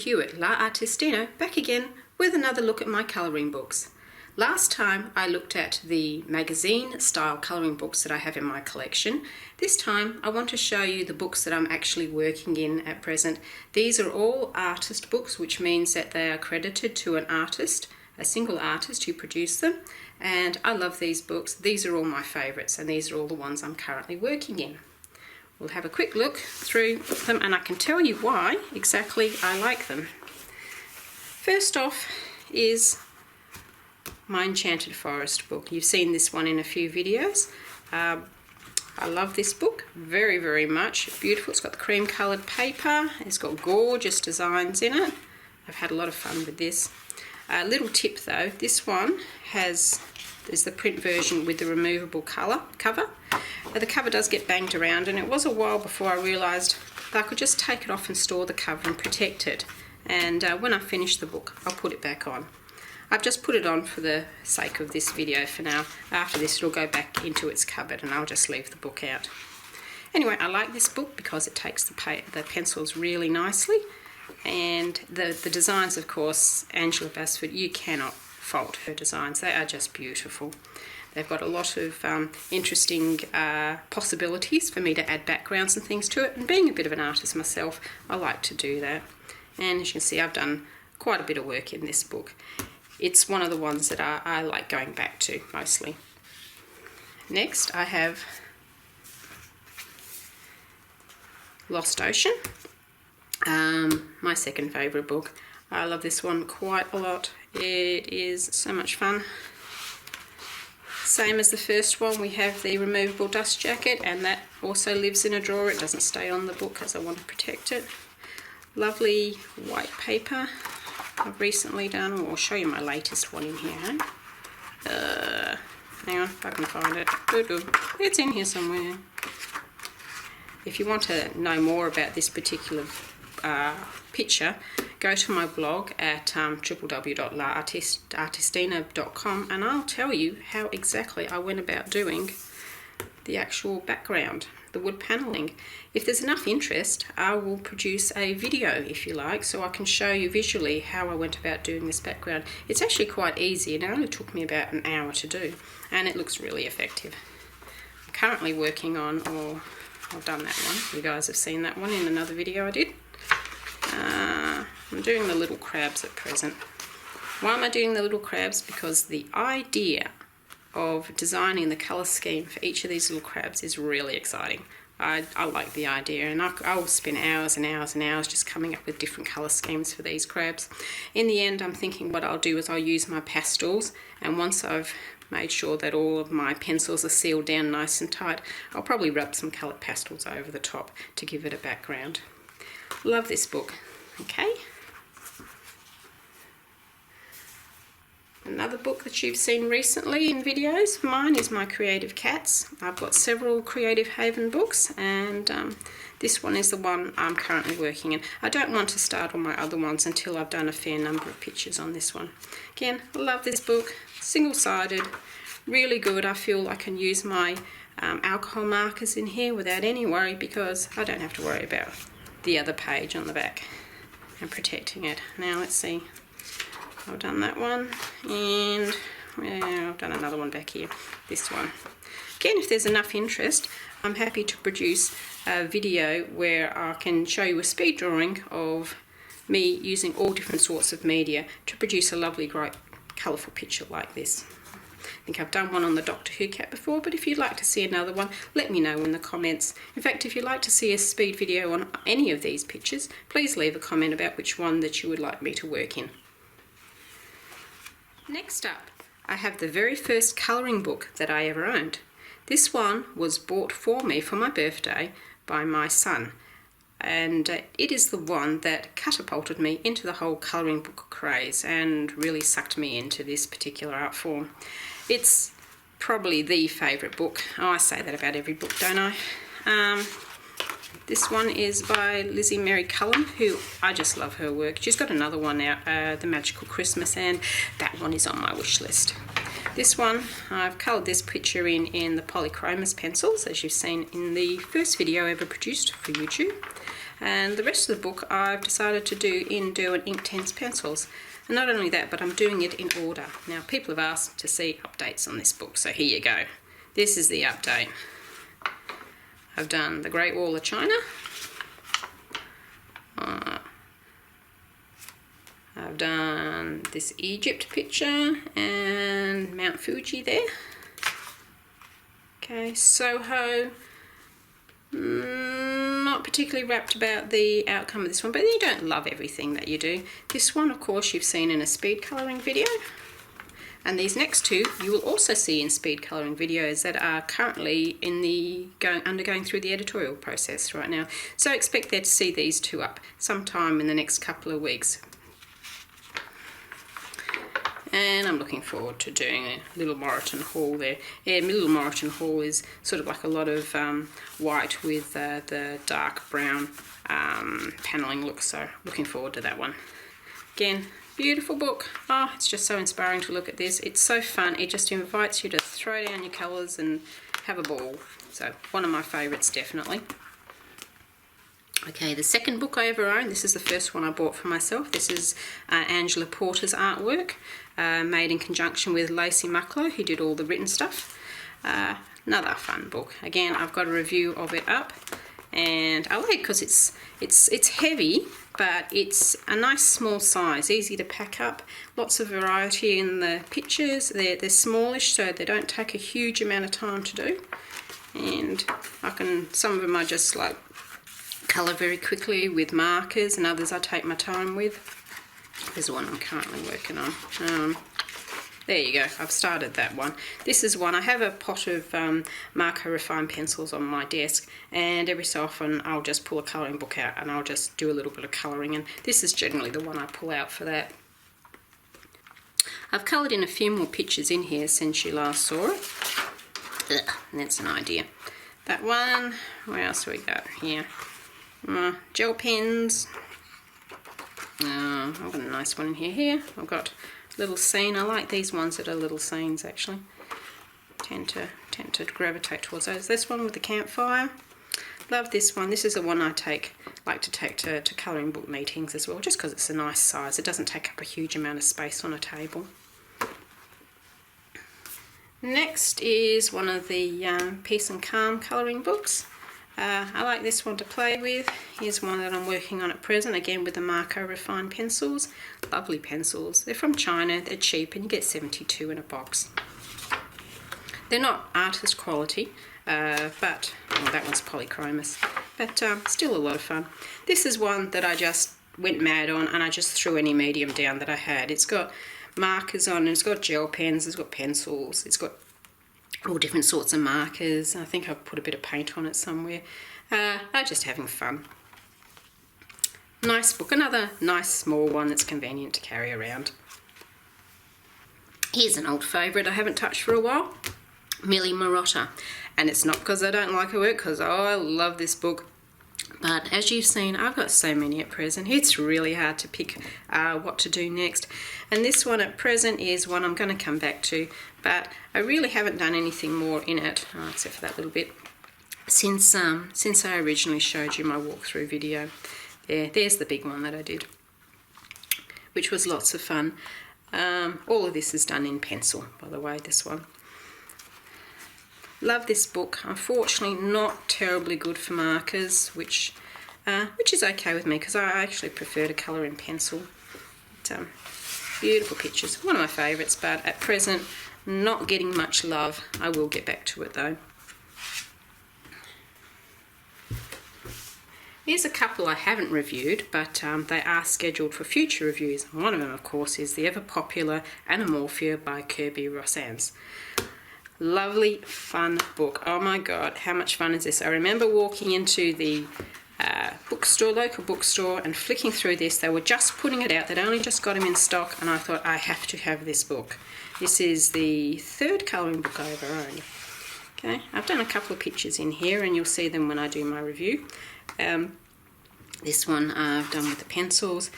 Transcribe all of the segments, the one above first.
Hewitt, La Artistina, back again with another look at my colouring books. Last time I looked at the magazine style colouring books that I have in my collection. This time I want to show you the books that I'm actually working in at present. These are all artist books, which means that they are credited to an artist, a single artist who produced them, and I love these books. These are all my favourites, and these are all the ones I'm currently working in. We'll have a quick look through them and I can tell you why exactly I like them. First off is my Enchanted Forest book. You've seen this one in a few videos. I love this book very, very much. Beautiful. It's got the cream coloured paper. It's got gorgeous designs in it. I've had a lot of fun with this. Little tip though, this one is the print version with the removable cover. The cover does get banged around, and it was a while before I realised that I could just take it off and store the cover and protect it. And when I finish the book, I'll put it back on. I've just put it on for the sake of this video for now. After this, it'll go back into its cupboard and I'll just leave the book out. Anyway, I like this book because it takes the pencils really nicely. And the designs, of course, Angela Basford, you cannot fault her designs. They are just beautiful. They've got a lot of interesting possibilities for me to add backgrounds and things to it. And being a bit of an artist myself, I like to do that. And as you can see, I've done quite a bit of work in this book. It's one of the ones that I like going back to mostly. Next, I have Lost Ocean, my second favourite book. I love this one quite a lot. It is so much fun. Same as the first one, we have the removable dust jacket, and that also lives in a drawer. It doesn't stay on the book because I want to protect it. Lovely white paper I've recently done. I'll show you my latest one in here. Hang on, if I can find it. It's in here somewhere. If you want to know more about this particular picture, go to my blog at www.laartistina.com and I'll tell you how exactly I went about doing the actual background, the wood panelling. If there's enough interest, I will produce a video, if you like, so I can show you visually how I went about doing this background. It's actually quite easy, and it only took me about an hour to do, and it looks really effective. I'm currently working on, or I've done that one, you guys have seen that one in another video I did. I'm doing the little crabs at present. Why am I doing the little crabs? Because the idea of designing the colour scheme for each of these little crabs is really exciting. I like the idea, and I will spend hours and hours and hours just coming up with different colour schemes for these crabs. In the end, I'm thinking what I'll do is I'll use my pastels, and once I've made sure that all of my pencils are sealed down nice and tight, I'll probably rub some coloured pastels over the top to give it a background. Love this book. Okay. Another book that you've seen recently in videos of mine is my Creative Cats. I've got several Creative Haven books, and this one is the one I'm currently working in. I don't want to start on my other ones until I've done a fair number of pictures on this one. Again, I love this book. Single-sided, really good. I feel I can use my alcohol markers in here without any worry, because I don't have to worry about the other page on the back and protecting it. Now let's see. I've done that one, and I've done another one back here, this one. Again, if there's enough interest, I'm happy to produce a video where I can show you a speed drawing of me using all different sorts of media to produce a lovely, great, colourful picture like this. I think I've done one on the Doctor Who cat before, but if you'd like to see another one, let me know in the comments. In fact, if you'd like to see a speed video on any of these pictures, please leave a comment about which one that you would like me to work in. Next up, I have the very first colouring book that I ever owned. This one was bought for me for my birthday by my son, and it is the one that catapulted me into the whole colouring book craze and really sucked me into this particular art form. It's probably the favourite book. Oh, I say that about every book, don't I? This one is by Lizzie Mary Cullen, who I just love her work. She's got another one out, The Magical Christmas, and that one is on my wish list. This one, I've coloured this picture in the Polychromos pencils, as you've seen in the first video I ever produced for YouTube. And the rest of the book I've decided to do in Derwent Inktense pencils. And not only that, but I'm doing it in order. Now, people have asked to see updates on this book, so here you go. This is the update. I've done the Great Wall of China. I've done this Egypt picture and Mount Fuji there. Okay, Soho. Not particularly rapt about the outcome of this one, but you don't love everything that you do. This one, of course, you've seen in a speed colouring video. And these next two you will also see in speed colouring videos that are currently in the undergoing through the editorial process right now. So expect there to see these two up sometime in the next couple of weeks. And I'm looking forward to doing a Little Moreton haul there. Yeah, Little Moreton haul is sort of like a lot of white with the dark brown panelling look, so looking forward to that one. Again, beautiful book. Oh, it's just so inspiring to look at this. It's so fun. It just invites you to throw down your colours and have a ball. So one of my favourites, definitely. Okay, the second book I ever owned, this is the first one I bought for myself. This is Angela Porter's artwork, made in conjunction with Lacey Mucklow, who did all the written stuff. Another fun book. Again, I've got a review of it up, and I like it because it's heavy, but it's a nice small size, easy to pack up. Lots of variety in the pictures. They're smallish, so they don't take a huge amount of time to do. And some of them I just like colour very quickly with markers, and others I take my time with. There's one I'm currently working on. There you go, I've started that one. This is one, I have a pot of Marco Refined pencils on my desk, and every so often I'll just pull a colouring book out and I'll just do a little bit of colouring, and this is generally the one I pull out for that. I've coloured in a few more pictures in here since you last saw it. Ugh, that's an idea. That one, where else have we got here? Gel pens. I've got a nice one in here. I've got little scene. I like these ones that are little scenes actually. Tend to gravitate towards those. This one with the campfire. Love this one. This is the one I like to take to colouring book meetings as well, just because it's a nice size. It doesn't take up a huge amount of space on a table. Next is one of the Peace and Calm colouring books. I like this one to play with. Here's one that I'm working on at present, again with the Marco Refined pencils. Lovely pencils. They're from China, they're cheap, and you get 72 in a box. They're not artist quality, but that one's polychromous, but still a lot of fun. This is one that I just went mad on, and I just threw any medium down that I had. It's got markers on, and it's got gel pens, it's got pencils, it's got all different sorts of markers. I think I've put a bit of paint on it somewhere. I'm just having fun. Nice book, another nice small one that's convenient to carry around. Here's an old favourite I haven't touched for a while, Millie Marotta. And it's not because I don't like her work, because I love this book. But as you've seen, I've got so many at present. It's really hard to pick what to do next. And this one at present is one I'm going to come back to, but I really haven't done anything more in it, except for that little bit, since I originally showed you my walkthrough video. There's the big one that I did, which was lots of fun. All of this is done in pencil, by the way, this one. Love this book. Unfortunately not terribly good for markers, which is okay with me because I actually prefer to colour in pencil. But, beautiful pictures, one of my favourites, but at present not getting much love. I will get back to it though. Here's a couple I haven't reviewed, but they are scheduled for future reviews. One of them, of course, is the ever popular Anamorphia by Kirby Rossans. Lovely, fun book. Oh my god, how much fun is this? I remember walking into the local bookstore, and flicking through this. They were just putting it out. They'd only just got them in stock, and I thought, I have to have this book. This is the third colouring book I ever owned. Okay, I've done a couple of pictures in here, and you'll see them when I do my review. This one I've done with the pencils.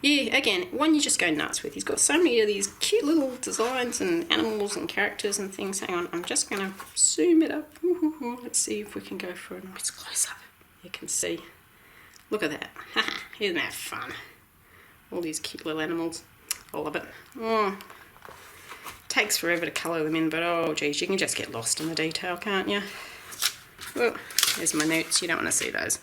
Yeah, again, one you just go nuts with. He's got so many of these cute little designs and animals and characters and things. Hang on, I'm just going to zoom it up. Let's see if we can go for a nice close-up. You can see. Look at that. Isn't that fun? All these cute little animals. I love it. Oh, takes forever to colour them in, but oh geez, you can just get lost in the detail, can't you? Oh, there's my notes. You don't want to see those.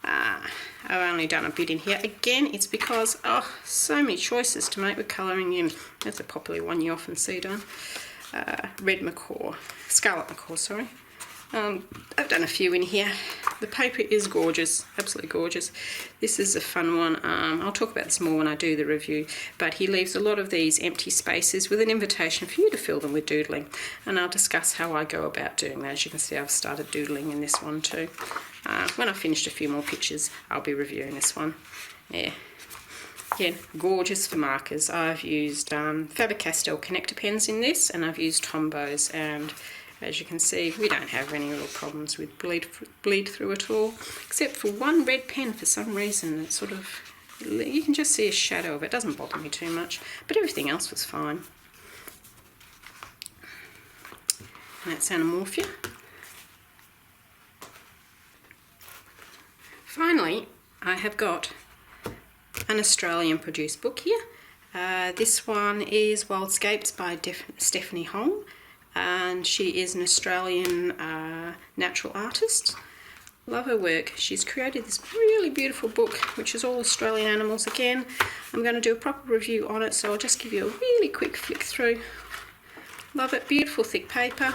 I've only done a bit in here. Again, it's because, oh, so many choices to make with colouring in. That's a popular one you often see done. Red macaw, scarlet macaw, sorry. I've done a few in here. The paper is gorgeous, absolutely gorgeous. This is a fun one. I'll talk about this more when I do the review, but he leaves a lot of these empty spaces with an invitation for you to fill them with doodling, and I'll discuss how I go about doing that. As you can see, I've started doodling in this one too. When I've finished a few more pictures, I'll be reviewing this one. Yeah. Again, gorgeous for markers. I've used Faber-Castell connector pens in this, and I've used Tombows, and as you can see, we don't have any real problems with bleed through at all, except for one red pen for some reason. It's sort of, you can just see a shadow of it. It doesn't bother me too much, but everything else was fine. And that's Anamorphia. Finally, I have got an Australian produced book here. This one is Wildscapes by Stephanie Hong, and she is an Australian natural artist. Love her work. She's created this really beautiful book, which is all Australian animals again. I'm going to do a proper review on it, so I'll just give you a really quick flick through. Love it. Beautiful thick paper.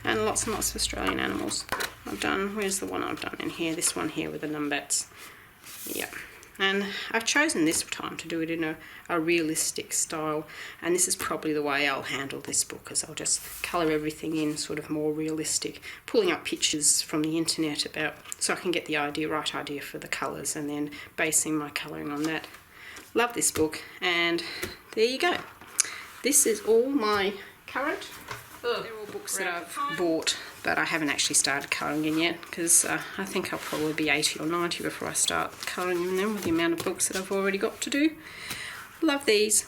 And lots and lots of Australian animals. I've done, where's the one I've done in here? This one here with the numbats. Yeah. And I've chosen this time to do it in a realistic style, and this is probably the way I'll handle this book, as I'll just colour everything in sort of more realistic, pulling up pictures from the internet about, so I can get the right idea for the colours, and then basing my colouring on that. Love this book, and there you go. This is all my current. They're all books that I've bought, but I haven't actually started colouring in yet, because I think I'll probably be 80 or 90 before I start colouring in them with the amount of books that I've already got to do. Love these.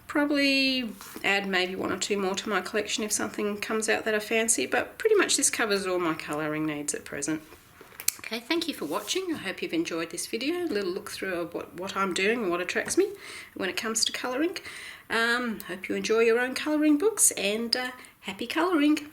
Probably add maybe one or two more to my collection if something comes out that I fancy, but pretty much this covers all my colouring needs at present. Okay, thank you for watching. I hope you've enjoyed this video, a little look through of what I'm doing and what attracts me when it comes to colouring. Hope you enjoy your own colouring books, and happy colouring.